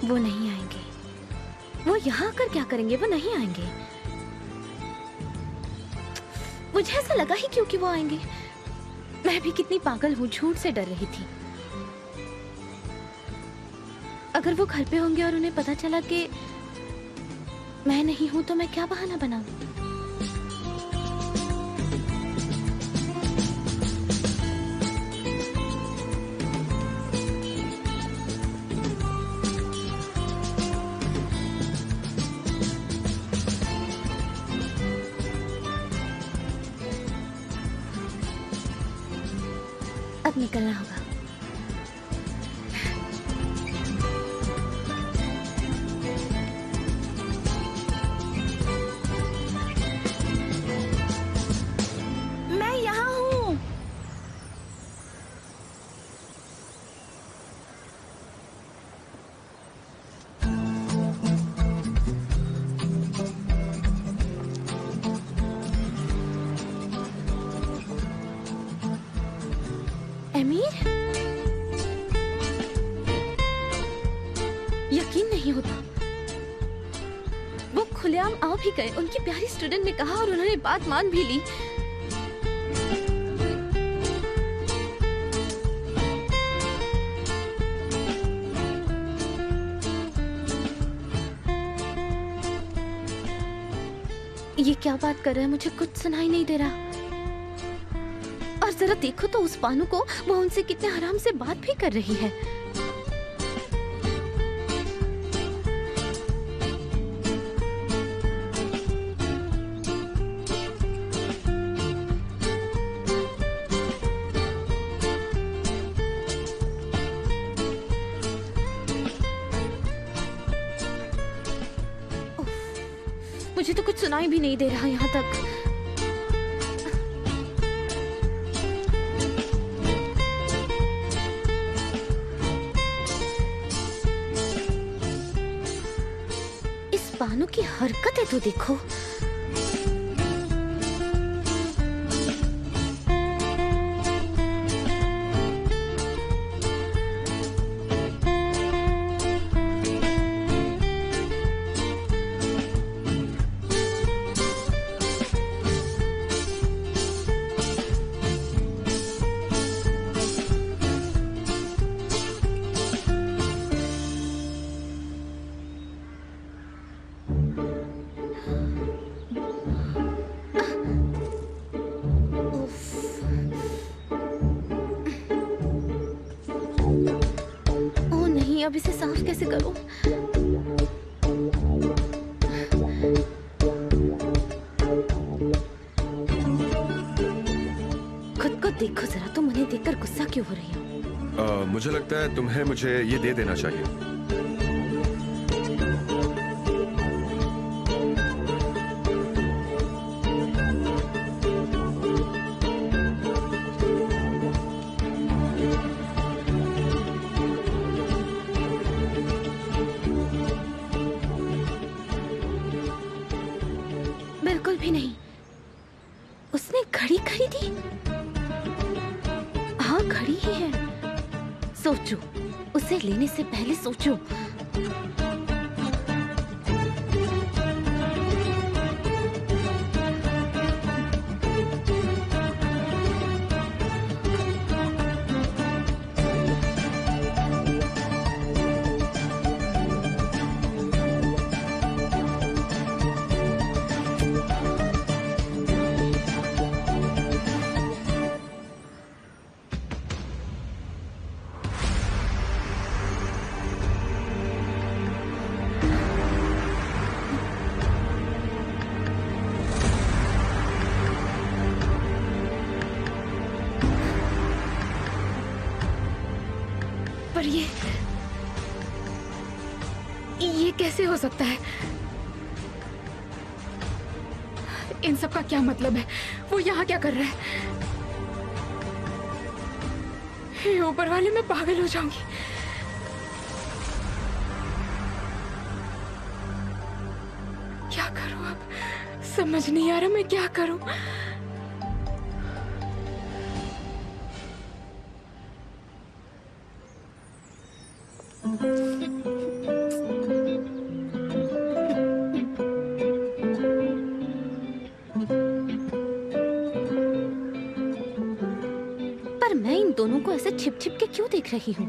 वो नहीं आएंगे। वो यहाँ आकर क्या करेंगे? वो नहीं आएंगे। मुझे ऐसा लगा ही क्यों कि वो आएंगे। मैं भी कितनी पागल हूँ, झूठ से डर रही थी। अगर वो घर पे होंगे और उन्हें पता चला कि मैं नहीं हूं तो मैं क्या बहाना बनाऊं? अब निकलना होगा। मैं यहाँ हूँ। अमीर, यकीन नहीं होता। वो खुलेआम आ भी गए। उनकी प्यारी स्टूडेंट ने कहा और उन्होंने बात मान भी ली। ये क्या बात कर रहा है? मुझे कुछ सुनाई नहीं दे रहा। और जरा देखो तो उस बानू को, वो उनसे कितने आराम से बात भी कर रही है। उफ, मुझे तो कुछ सुनाई भी नहीं दे रहा यहाँ तक। बानू की हरकतें तो देखो। अब इसे साफ कैसे करूं? खुद को देखो जरा, तुम उन्हें देखकर गुस्सा क्यों हो रही हो? मुझे लगता है तुम्हें मुझे ये दे देना चाहिए। बिल्कुल भी नहीं। उसने घड़ी खरीदी? हाँ, घड़ी ही है। सोचो, उसे लेने से पहले सोचो। पर ये कैसे हो सकता है? इन सब का क्या मतलब है? वो यहाँ क्या कर रहा है? हे ऊपर वाले, मैं पागल हो जाऊंगी। क्या करूं अब? समझ नहीं आ रहा मैं क्या करूं। रही हूँ।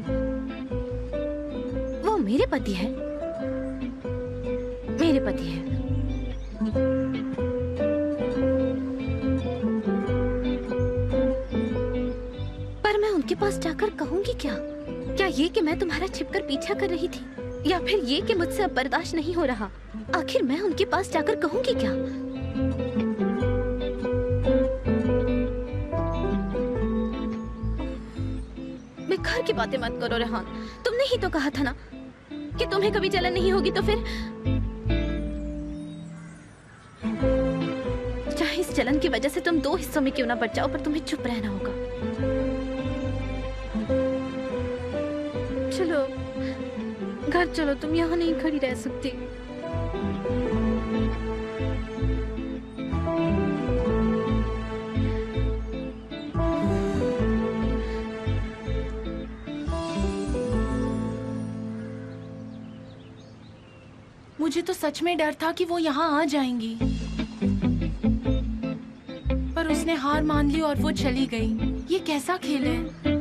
वो मेरे पति है, मेरे पति है। पर मैं उनके पास जाकर कहूंगी क्या? क्या ये कि मैं तुम्हारा छिपकर पीछा कर रही थी, या फिर ये कि मुझसे अब बर्दाश्त नहीं हो रहा? आखिर मैं उनके पास जाकर कहूंगी क्या? बेकार की बातें मत करो रेहान। तुमने ही तो कहा था ना कि तुम्हें कभी जलन नहीं होगी, तो फिर चाहे इस जलन की वजह से तुम दो हिस्सों में क्यों ना बट जाओ, पर तुम्हें चुप रहना होगा। चलो घर चलो, तुम यहाँ नहीं खड़ी रह सकती। मुझे तो सच में डर था कि वो यहाँ आ जाएंगी, पर उसने हार मान ली और वो चली गई। ये कैसा खेल है?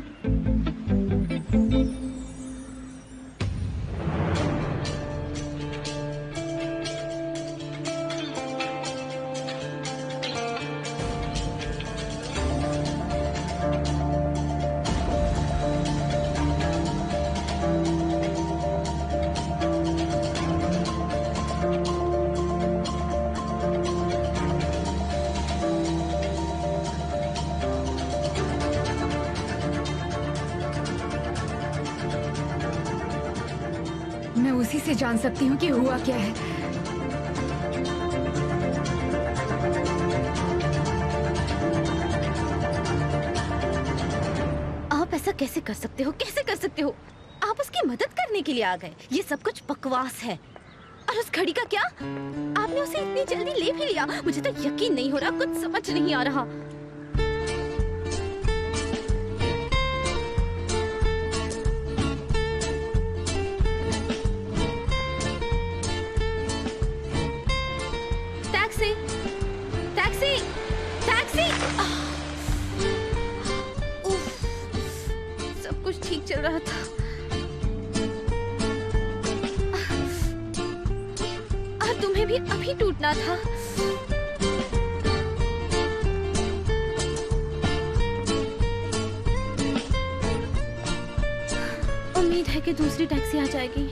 मैं उसी से जान सकती हूँ कि हुआ क्या है। आप ऐसा कैसे कर सकते हो? कैसे कर सकते हो? आप उसकी मदद करने के लिए आ गए। ये सब कुछ बकवास है। और उस घड़ी का क्या? आपने उसे इतनी जल्दी ले भी लिया? मुझे तो यकीन नहीं हो रहा, कुछ समझ नहीं आ रहा। Taxi, taxi, taxi! उफ, सब कुछ ठीक चल रहा था और तुम्हें भी अभी टूटना था। उम्मीद है कि दूसरी टैक्सी आ जाएगी।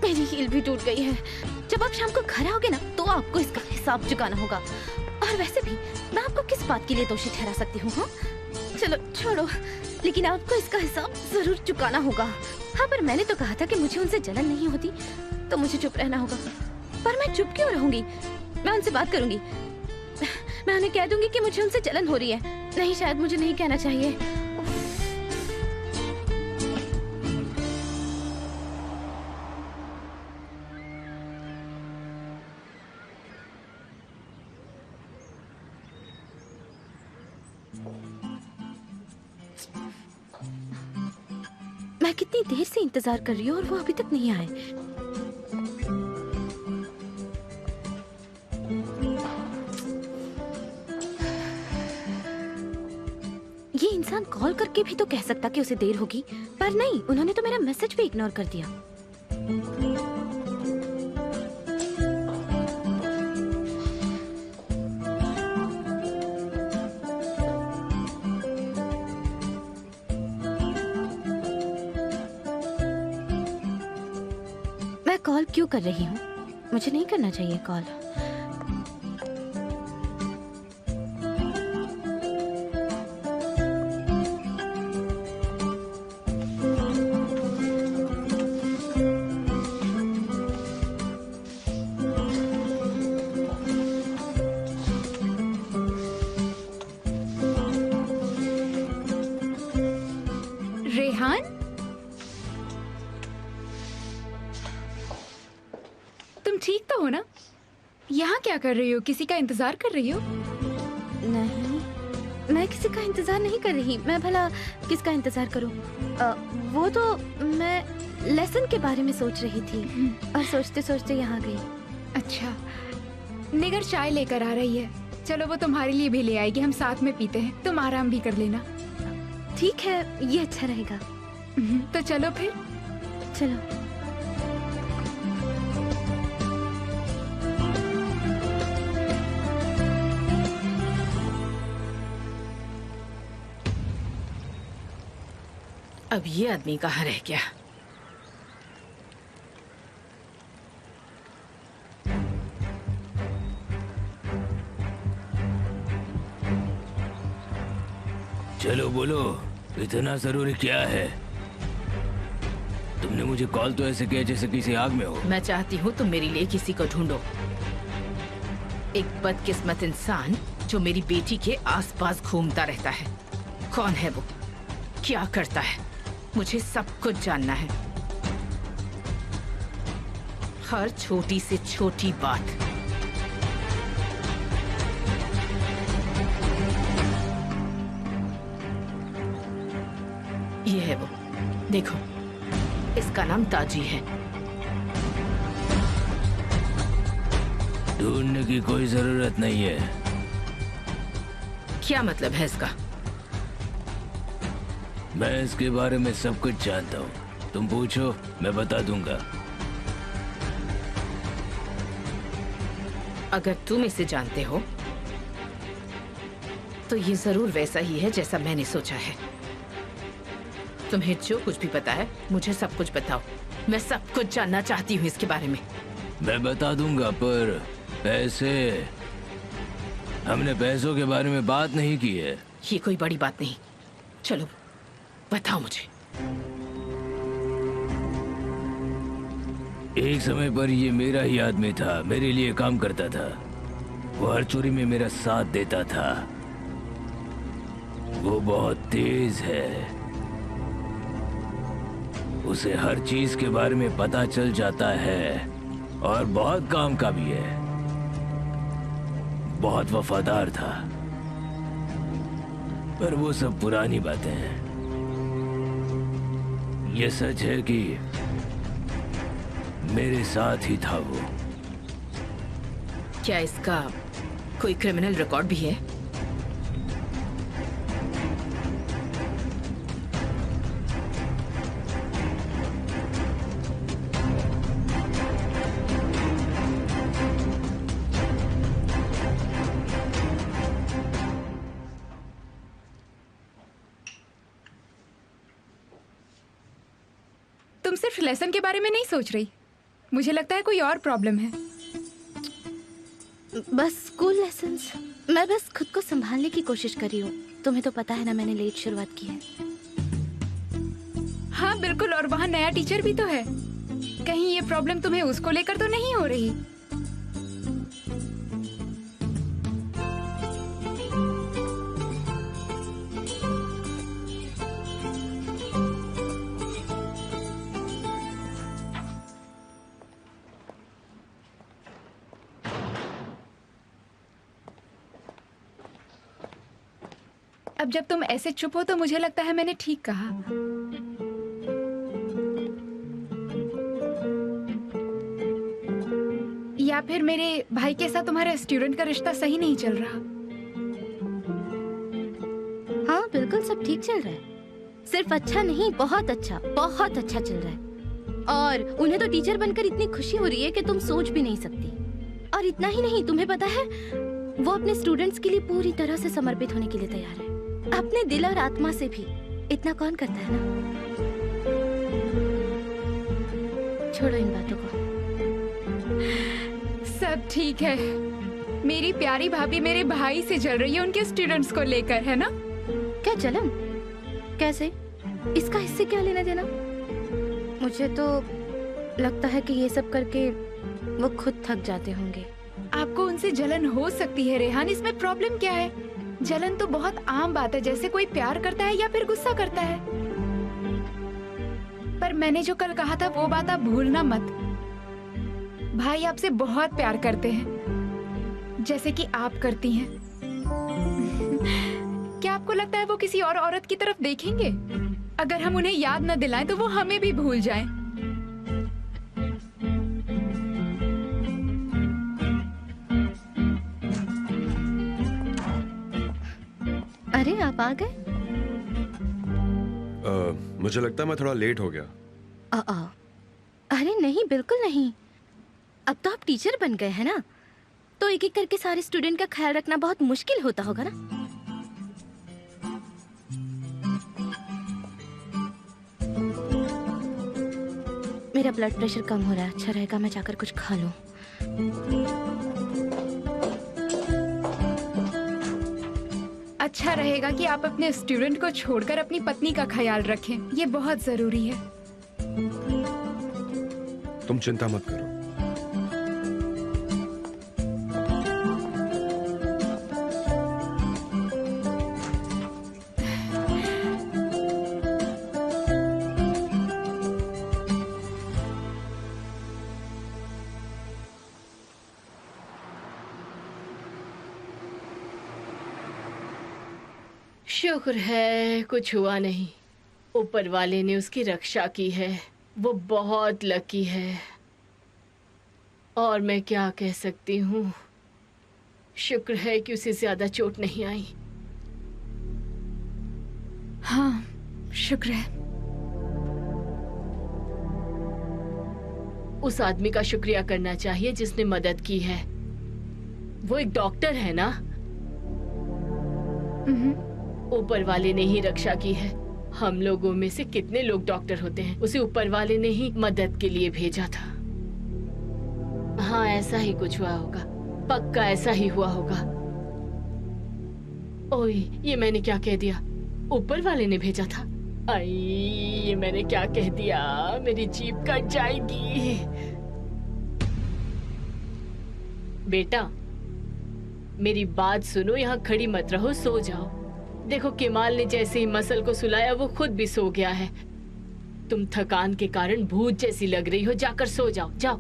मेरी हील भी टूट गई है। जब आप शाम को घर आओगे ना, तो आपको इसका हिसाब चुकाना होगा। और वैसे भी मैं आपको किस बात के लिए दोषी ठहरा सकती हूँ? हाँ चलो छोड़ो, लेकिन आपको इसका हिसाब जरूर चुकाना होगा। हाँ, पर मैंने तो कहा था कि मुझे उनसे जलन नहीं होती, तो मुझे चुप रहना होगा। पर मैं चुप क्यों रहूंगी? मैं उनसे बात करूंगी। मैं उन्हें कह दूंगी कि मुझे उनसे जलन हो रही है। नहीं, शायद मुझे नहीं कहना चाहिए। मैं कितनी देर से इंतजार कर रही हूँ और वो अभी तक नहीं आए। ये इंसान कॉल करके भी तो कह सकता कि उसे देर होगी, पर नहीं, उन्होंने तो मेरा मैसेज भी इग्नोर कर दिया। मैं कॉल क्यों कर रही हूँ? मुझे नहीं करना चाहिए कॉल। रेहान, तुम ठीक तो हो ना? यहाँ क्या कर रही हो? किसी का इंतजार कर रही हो? नहीं, मैं किसी का इंतजार नहीं कर रही। मैं भला किसका इंतजार करूं? वो तो मैं लेसन के बारे में सोच रही थी और सोचते सोचते यहाँ गई। अच्छा, निगर चाय लेकर आ रही है। चलो, वो तुम्हारे लिए भी ले आएगी, हम साथ में पीते हैं। तुम आराम भी कर लेना। ठीक है, ये अच्छा रहेगा। तो चलो फिर। चलो। अब ये आदमी कहाँ रह गया? चलो बोलो, इतना जरूरी क्या है? तुमने मुझे कॉल तो ऐसे किया जैसे किसी आग में हो। मैं चाहती हूँ तुम मेरे लिए किसी को ढूंढो, एक बदकिस्मत इंसान जो मेरी बेटी के आसपास घूमता रहता है। कौन है वो, क्या करता है, मुझे सब कुछ जानना है, हर छोटी से छोटी बात। ये है वो, देखो, इसका नाम ताजी है। ढूंढने की कोई जरूरत नहीं है। क्या मतलब है इसका? मैं इसके बारे में सब कुछ जानता हूँ, तुम पूछो मैं बता दूंगा। अगर तुम इसे जानते हो तो ये जरूर वैसा ही है जैसा मैंने सोचा है। तुम्हें जो कुछ भी पता है मुझे सब कुछ बताओ, मैं सब कुछ जानना चाहती हूँ इसके बारे में। मैं बता दूंगा, पर पैसे, हमने पैसों के बारे में बात नहीं की है। ये कोई बड़ी बात नहीं, चलो बताओ मुझे। एक समय पर ये मेरा ही आदमी था, मेरे लिए काम करता था, वो हर चोरी में मेरा साथ देता था। वो बहुत तेज है, उसे हर चीज के बारे में पता चल जाता है और बहुत काम का भी है। बहुत वफादार था, पर वो सब पुरानी बातें हैं। ये सच है कि मेरे साथ ही था वो। क्या इसका कोई क्रिमिनल रिकॉर्ड भी है? तुम सिर्फ लेसन के बारे में नहीं सोच रही, मुझे लगता है कोई और प्रॉब्लम है। बस स्कूल लेसन्स। मैं बस खुद को संभालने की कोशिश कर रही हूँ। तुम्हें तो पता है ना, मैंने लेट शुरुआत की है। हाँ बिल्कुल, और वहाँ नया टीचर भी तो है। कहीं ये प्रॉब्लम तुम्हें उसको लेकर तो नहीं हो रही? अब जब तुम ऐसे चुप हो तो मुझे लगता है मैंने ठीक कहा। या फिर मेरे भाई के साथ तुम्हारे स्टूडेंट का रिश्ता सही नहीं चल रहा? हाँ बिल्कुल, सब ठीक चल रहा है। सिर्फ अच्छा नहीं, बहुत अच्छा चल रहा है। और उन्हें तो टीचर बनकर इतनी खुशी हो रही है कि तुम सोच भी नहीं सकती। और इतना ही नहीं, तुम्हें पता है वो अपने स्टूडेंट्स के लिए पूरी तरह से समर्पित होने के लिए तैयार है, अपने दिल और आत्मा से भी। इतना कौन करता है ना? छोड़ो इन बातों को। सब ठीक है। मेरी प्यारी भाभी मेरे भाई से जल रही है उनके स्टूडेंट्स को लेकर, है ना? क्या जलन? कैसे? इसका इससे क्या लेना देना? मुझे तो लगता है कि ये सब करके वो खुद थक जाते होंगे। आपको उनसे जलन हो सकती है रेहान, इसमें प्रॉब्लम क्या है? जलन तो बहुत आम बात है, जैसे कोई प्यार करता है या फिर गुस्सा करता है। पर मैंने जो कल कहा था वो बात आप भूलना मत। भाई आपसे बहुत प्यार करते हैं, जैसे कि आप करती हैं। क्या आपको लगता है वो किसी और औरत की तरफ देखेंगे? अगर हम उन्हें याद न दिलाएं तो वो हमें भी भूल जाएं। अरे आप आ गए? मुझे लगता है मैं थोड़ा लेट हो गया। अरे नहीं, बिल्कुल नहीं। अब तो आप टीचर बन गए हैं ना, तो एक एक करके सारे स्टूडेंट का ख्याल रखना बहुत मुश्किल होता होगा ना। मेरा ब्लड प्रेशर कम हो रहा है, अच्छा रहेगा मैं जाकर कुछ खा लूं। अच्छा रहेगा कि आप अपने स्टूडेंट को छोड़कर अपनी पत्नी का ख्याल रखें, ये बहुत जरूरी है। तुम चिंता मत करो। शुक्र है कुछ हुआ नहीं। ऊपर वाले ने उसकी रक्षा की है, वो बहुत लकी है। और मैं क्या कह सकती हूँ, शुक्र है कि उसे ज्यादा चोट नहीं आई। हाँ, शुक्र है। उस आदमी का शुक्रिया करना चाहिए जिसने मदद की है। वो एक डॉक्टर है ना। ऊपर वाले ने ही रक्षा की है। हम लोगों में से कितने लोग डॉक्टर होते हैं, उसे ऊपर वाले ने ही मदद के लिए भेजा था। हाँ, ऐसा ही कुछ हुआ होगा, पक्का ऐसा ही हुआ होगा। ओए, ये मैंने क्या कह दिया? ऊपर वाले ने भेजा था। आई, ये मैंने क्या कह दिया? मेरी जीभ कट जाएगी। बेटा, मेरी बात सुनो, यहाँ खड़ी मत रहो, सो जाओ। देखो, केमाल ने जैसे ही मसल को सुलाया वो खुद भी सो गया है। तुम थकान के कारण भूत जैसी लग रही हो, जाकर सो जाओ, जाओ।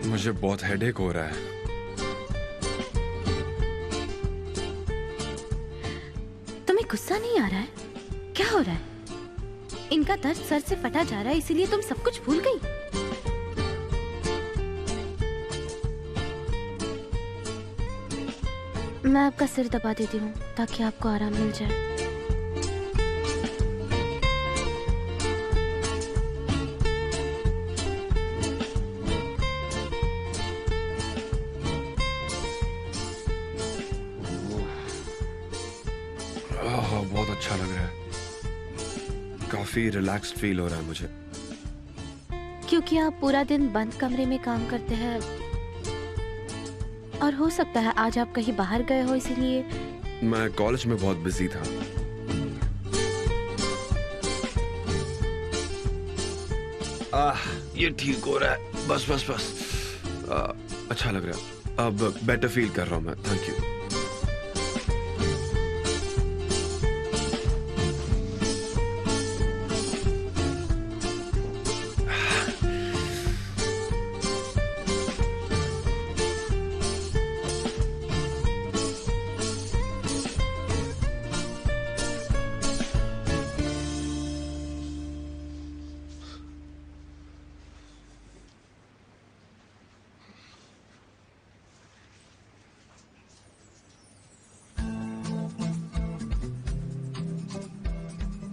मुझे बहुत हेडेक हो रहा है। तुम्हें गुस्सा नहीं आ रहा है? क्या हो रहा है? इनका दर्द सर से फटा जा रहा है, इसीलिए तुम सब कुछ भूल गई। मैं आपका सिर दबा देती हूँ ताकि आपको आराम मिल जाए। बहुत अच्छा लग रहा है, काफी रिलैक्स्ड फील हो रहा है मुझे। क्योंकि आप पूरा दिन बंद कमरे में काम करते हैं, और हो सकता है आज आप कहीं बाहर गए हो, इसीलिए। मैं कॉलेज में बहुत बिजी था। ये ठीक हो रहा है, बस बस बस। अच्छा लग रहा है, अब बेटर फील कर रहा हूँ मैं। Thank you.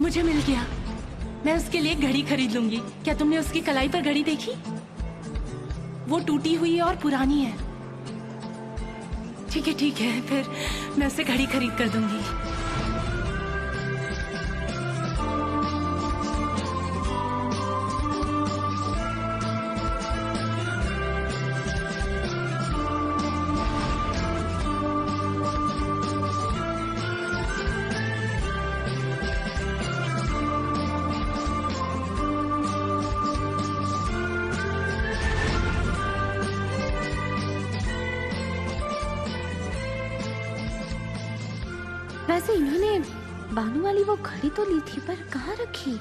मुझे मिल गया। मैं उसके लिए घड़ी खरीद लूंगी। क्या तुमने उसकी कलाई पर घड़ी देखी? वो टूटी हुई है और पुरानी है। ठीक है, फिर मैं उसे घड़ी खरीद कर दूंगी। वैसे इन्होंने बानू वाली वो घड़ी तो ली थी, पर कहाँ रखी?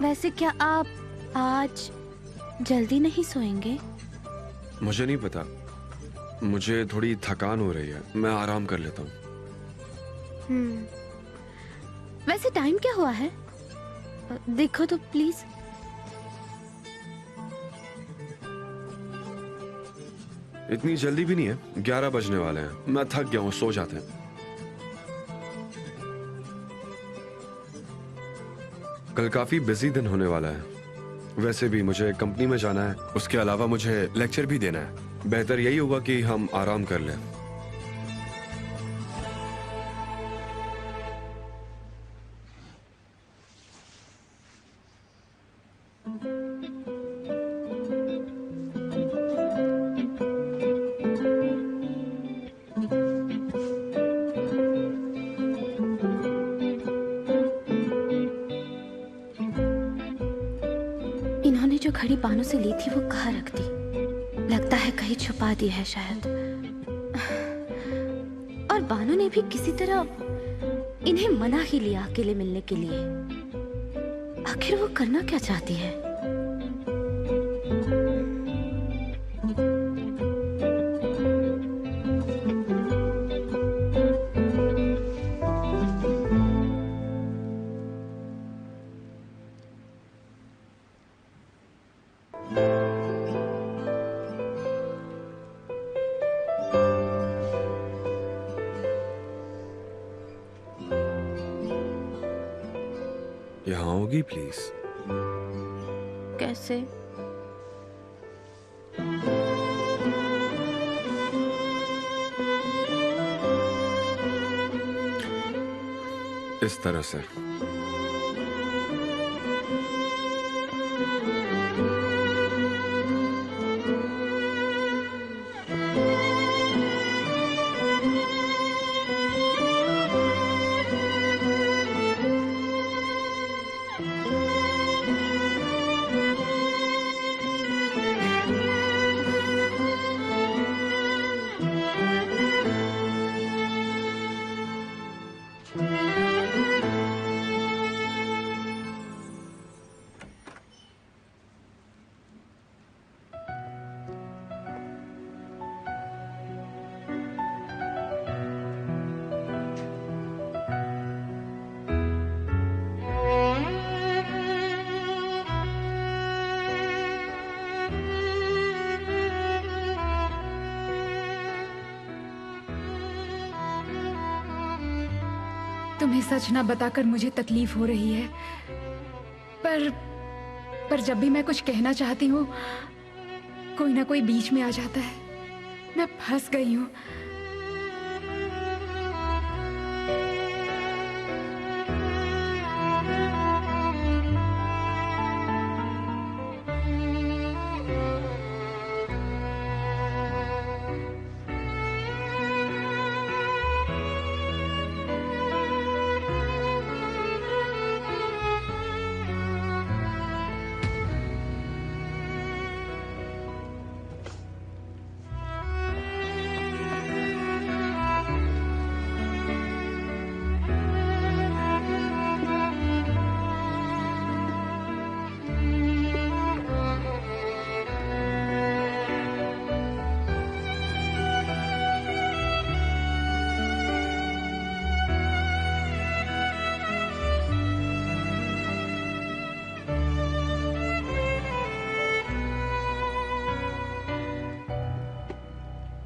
वैसे क्या आप आज जल्दी नहीं सोएंगे? मुझे नहीं पता, मुझे थोड़ी थकान हो रही है, मैं आराम कर लेता हूँ। वैसे टाइम क्या हुआ है? देखो तो प्लीज। इतनी जल्दी भी नहीं है, 11 बजने वाले हैं। मैं थक गया हूँ, सो जाते हैं। कल काफी बिजी दिन होने वाला है। वैसे भी मुझे कंपनी में जाना है, उसके अलावा मुझे लेक्चर भी देना है। बेहतर यही होगा कि हम आराम कर लें। इन्होंने जो घड़ी बानू से ली थी वो कहाँ रख दी? लगता है कहीं छुपा दी है शायद। और बानू ने भी किसी तरह इन्हें मना ही लिया अकेले मिलने के लिए। आखिर वो करना क्या चाहती है? यहाँ होगी प्लीज। कैसे? इस तरह से। तुम्हें सच ना बताकर मुझे तकलीफ हो रही है, पर जब भी मैं कुछ कहना चाहती हूँ कोई ना कोई बीच में आ जाता है। मैं फंस गई हूँ।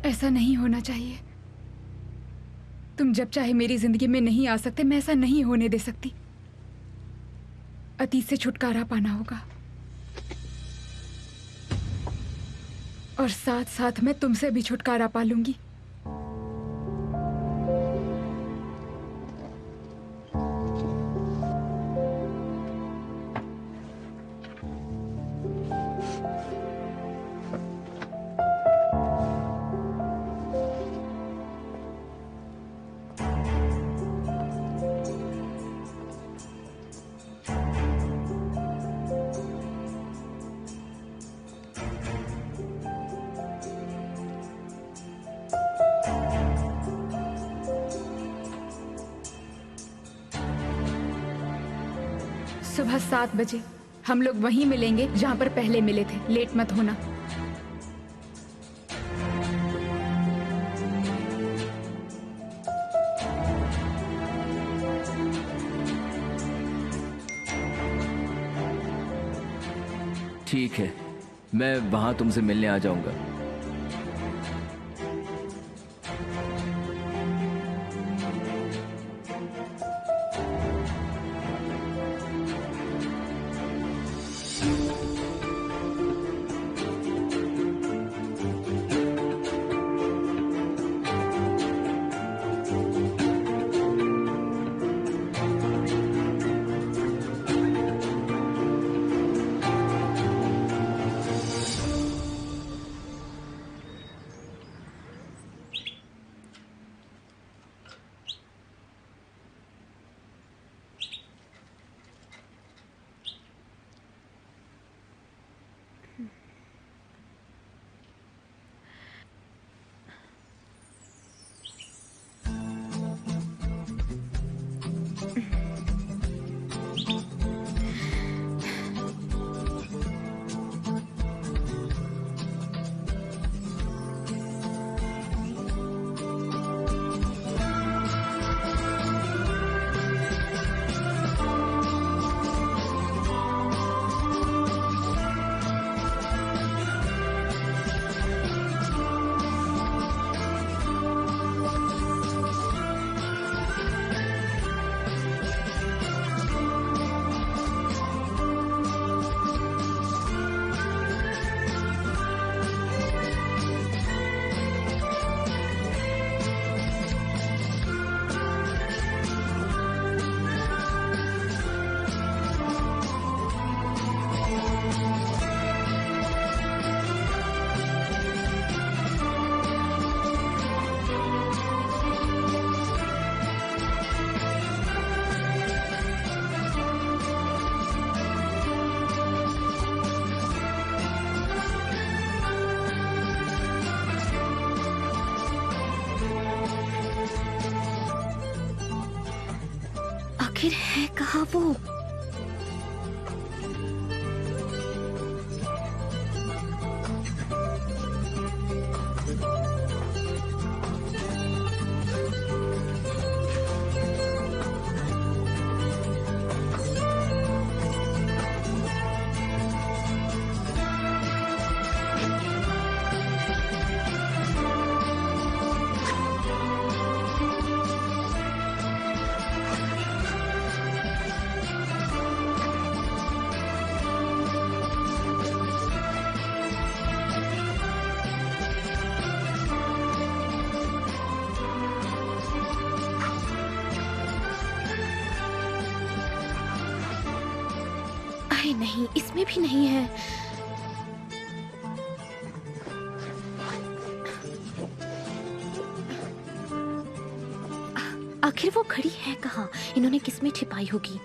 ऐसा नहीं होना चाहिए। तुम जब चाहे मेरी जिंदगी में नहीं आ सकते। मैं ऐसा नहीं होने दे सकती। अतीत से छुटकारा पाना होगा और साथ साथ मैं तुमसे भी छुटकारा पा लूंगी। सुबह 7 बजे हम लोग वहीं मिलेंगे जहाँ पर पहले मिले थे। लेट मत होना। ठीक है, मैं वहां तुमसे मिलने आ जाऊंगा। आखिर है कहाँ वो? अरे नहीं, इसमें भी नहीं है। आखिर वो घड़ी है कहाँ? इन्होंने किसमें छिपाई होगी?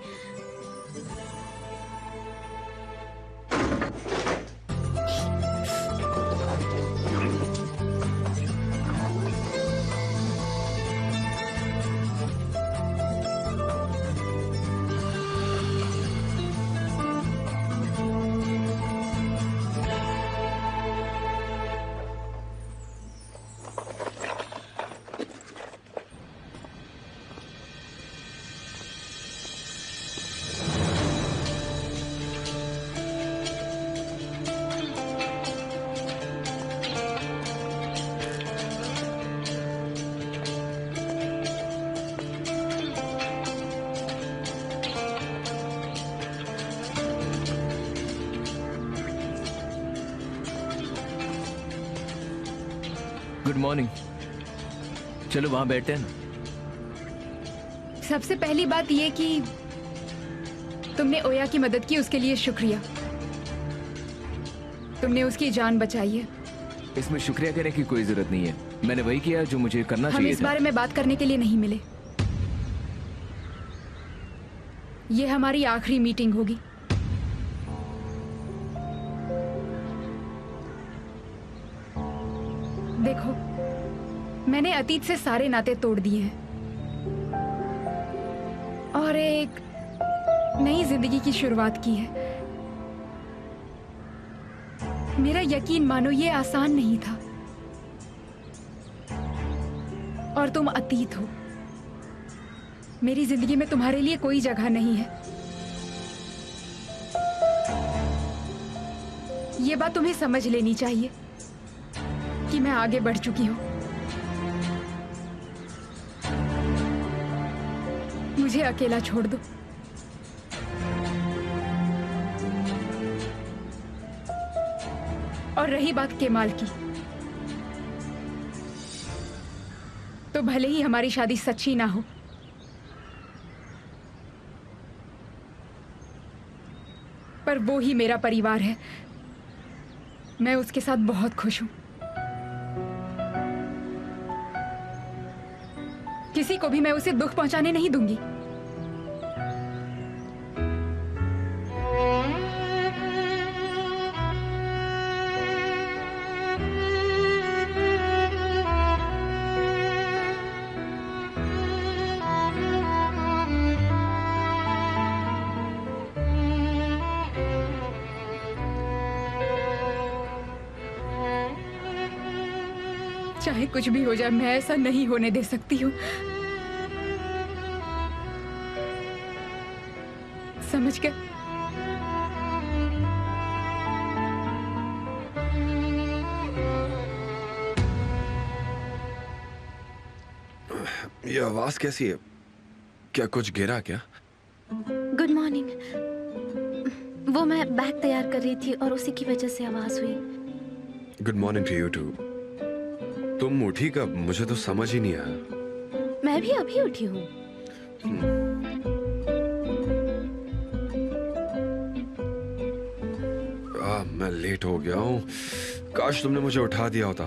Good morning. चलो वहां बैठते हैं ना। सबसे पहली बात ये कि तुमने ओया की मदद की, उसके लिए शुक्रिया। तुमने उसकी जान बचाई है। इसमें शुक्रिया करने की कोई जरूरत नहीं है। मैंने वही किया जो मुझे करना हम चाहिए इस था। बारे में बात करने के लिए नहीं मिले। ये हमारी आखिरी मीटिंग होगी। देखो, मैंने अतीत से सारे नाते तोड़ दिए हैं और एक नई जिंदगी की शुरुआत की है। मेरा यकीन मानो ये आसान नहीं था। और तुम अतीत हो। मेरी जिंदगी में तुम्हारे लिए कोई जगह नहीं है। ये बात तुम्हें समझ लेनी चाहिए कि मैं आगे बढ़ चुकी हूं। मुझे अकेला छोड़ दो। और रही बात केमाल की, तो भले ही हमारी शादी सच्ची ना हो, पर वो ही मेरा परिवार है। मैं उसके साथ बहुत खुश हूं। किसी को भी मैं उसे दुख पहुंचाने नहीं दूंगी। चाहे कुछ भी हो जाए, मैं ऐसा नहीं होने दे सकती हूँ। समझ गए? ये आवाज कैसी है? क्या कुछ गिरा क्या? Good morning. वो मैं बैग तैयार कर रही थी और उसी की वजह से आवाज हुई। Good morning to you too. तुम उठी कब? मुझे तो समझ ही नहीं आया। मैं भी अभी उठी हूँ। मैं लेट हो गया हूँ। काश तुमने मुझे उठा दिया होता।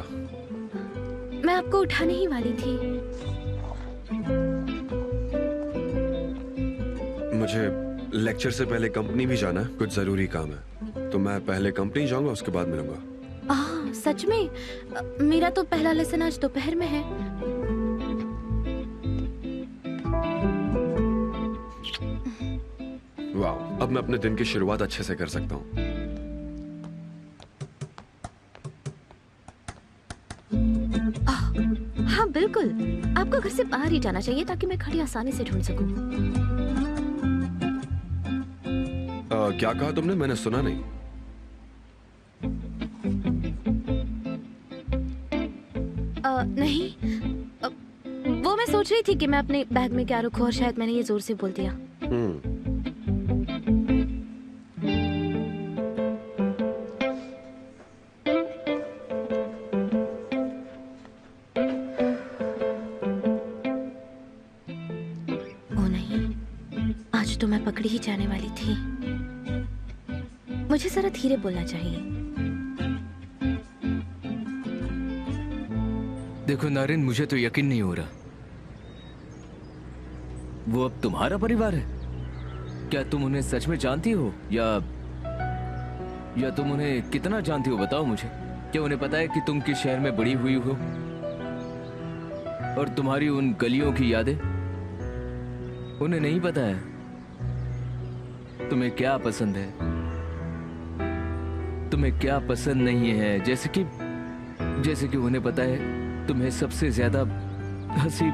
मैं आपको उठाने ही वाली थी। मुझे लेक्चर से पहले कंपनी भी जाना है, कुछ जरूरी काम है। तो मैं पहले कंपनी जाऊंगा, उसके बाद मिलूंगा। सच में? मेरा तो पहला लेसन आज दोपहर में है। वाह, अब मैं अपने दिन की शुरुआत अच्छे से कर सकता हूँ। हाँ बिल्कुल, आपको घर से बाहर ही जाना चाहिए ताकि मैं खड़ी आसानी से ढूंढ सकूं। क्या कहा तुमने? मैंने सुना नहीं। नहीं, वो मैं सोच रही थी कि मैं अपने बैग में क्या रखूं और शायद मैंने ये जोर से बोल दिया। ओ नहीं, आज तो मैं पकड़ी ही जाने वाली थी। मुझे जरा धीरे बोलना चाहिए। देखो नारिन, मुझे तो यकीन नहीं हो रहा। वो अब तुम्हारा परिवार है? क्या तुम उन्हें सच में जानती हो या तुम उन्हें कितना जानती हो? बताओ मुझे। क्या उन्हें पता है कि तुम किस शहर में बड़ी हुई हो और तुम्हारी उन गलियों की यादें? उन्हें नहीं पता है तुम्हें क्या पसंद है, तुम्हें क्या पसंद नहीं है। जैसे कि उन्हें पता है तुम्हें सबसे ज्यादा हंसी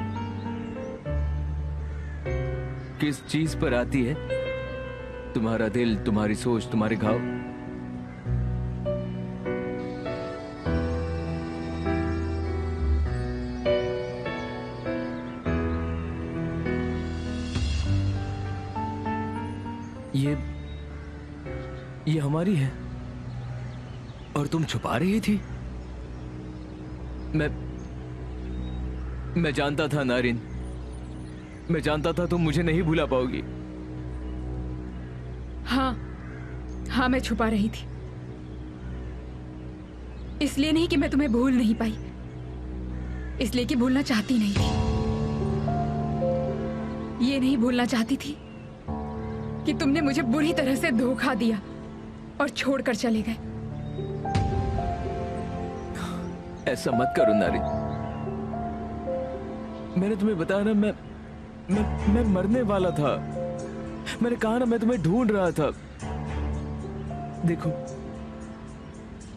किस चीज पर आती है। तुम्हारा दिल, तुम्हारी सोच, तुम्हारे घाव। ये हमारी है और तुम छुपा रही थी। मैं जानता था नारिन, मैं जानता था तुम मुझे नहीं भुला पाओगी। हाँ, मैं छुपा रही थी। इसलिए नहीं कि मैं तुम्हें भूल नहीं पाई, इसलिए कि भूलना चाहती नहीं थी। ये नहीं भूलना चाहती थी कि तुमने मुझे बुरी तरह से धोखा दिया और छोड़कर चले गए। ऐसा मत करो नारिन। मैंने तुम्हें बताया ना, मैं मरने वाला था। मैंने कहा ना, मैं तुम्हें ढूंढ रहा था। देखो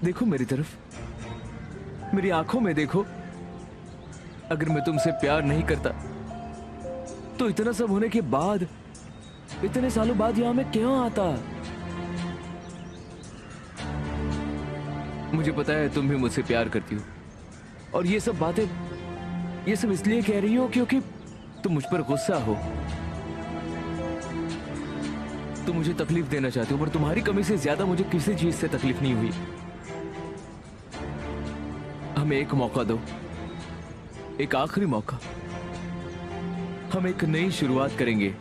देखो मेरी तरफ, मेरी आंखों में देखो। अगर मैं तुमसे प्यार नहीं करता तो इतना सब होने के बाद, इतने सालों बाद यहां मैं क्यों आता? मुझे पता है तुम भी मुझसे प्यार करती हो, और ये सब बातें, ये सब इसलिए कह रही हो क्योंकि तुम मुझ पर गुस्सा हो। तुम मुझे तकलीफ देना चाहते हो, पर तुम्हारी कमी से ज्यादा मुझे किसी चीज से तकलीफ नहीं हुई। हमें एक मौका दो, एक आखिरी मौका। हम एक नई शुरुआत करेंगे।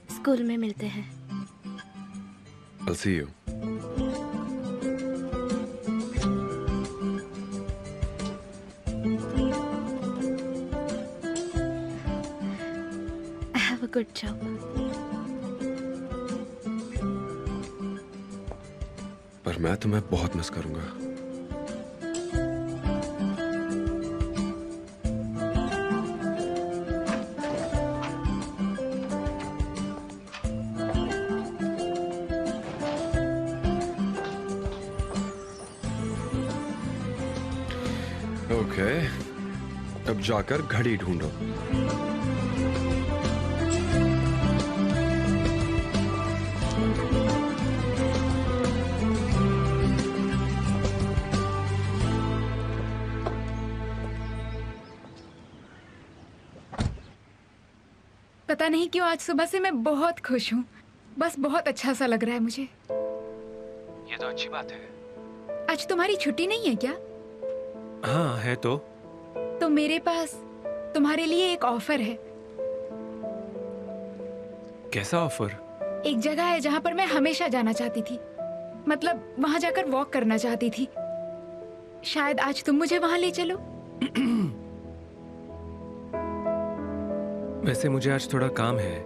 स्कूल में मिलते हैं। I'll see you. Have a good job. पर मैं तुम्हें बहुत मिस करूंगा। ओके, अब जाकर घड़ी ढूंढो। पता नहीं क्यों आज सुबह से मैं बहुत खुश हूँ। बस बहुत अच्छा सा लग रहा है मुझे। ये तो अच्छी बात है। आज तुम्हारी छुट्टी नहीं है क्या? हाँ है तो मेरे पास तुम्हारे लिए एक ऑफर है। कैसा ऑफर? एक जगह है जहाँ पर मैं हमेशा जाना चाहती थी। मतलब वहाँ जाकर वॉक करना चाहती थी। शायद आज तुम मुझे वहाँ ले चलो। वैसे मुझे आज थोड़ा काम है,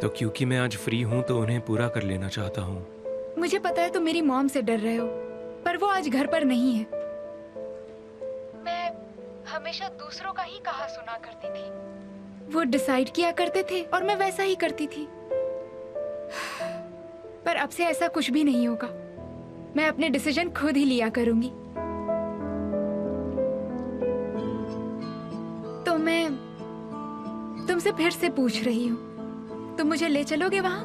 तो क्योंकि मैं आज फ्री हूँ तो उन्हें पूरा कर लेना चाहता हूँ। मुझे पता है तुम मेरी मॉम से डर रहे हो, पर वो आज घर पर नहीं है। मैं हमेशा दूसरों का ही कहा सुना करती थी। वो डिसाइड किया करते थे और मैं वैसा ही करती थी। पर अब से ऐसा कुछ भी नहीं होगा। मैं अपने डिसीजन खुद ही लिया करूंगी। तो मैं तुमसे फिर से पूछ रही हूँ, तुम मुझे ले चलोगे वहाँ?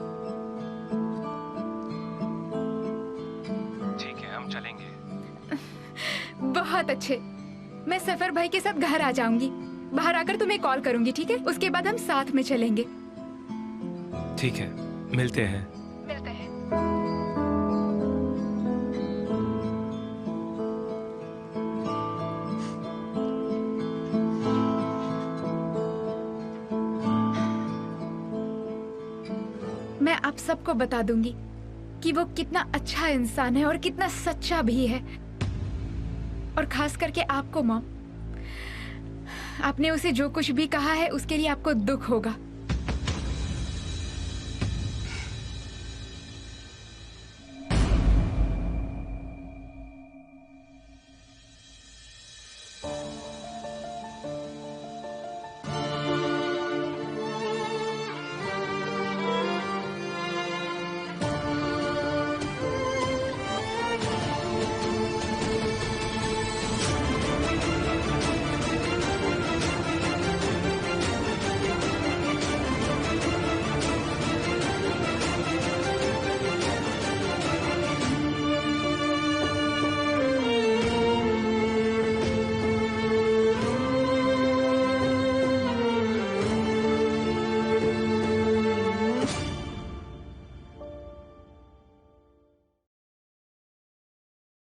ठीक है, हम चलेंगे। बहुत अच्छे। मैं सफर भाई के साथ घर आ जाऊंगी। बाहर आकर तुम्हें कॉल करूंगी, ठीक है? उसके बाद हम साथ में चलेंगे। ठीक है, मिलते हैं। मिलते हैं। मैं आप सबको बता दूंगी कि वो कितना अच्छा इंसान है और कितना सच्चा भी है। और खास करके आपको मॉम, आपने उसे जो कुछ भी कहा है उसके लिए आपको दुख होगा।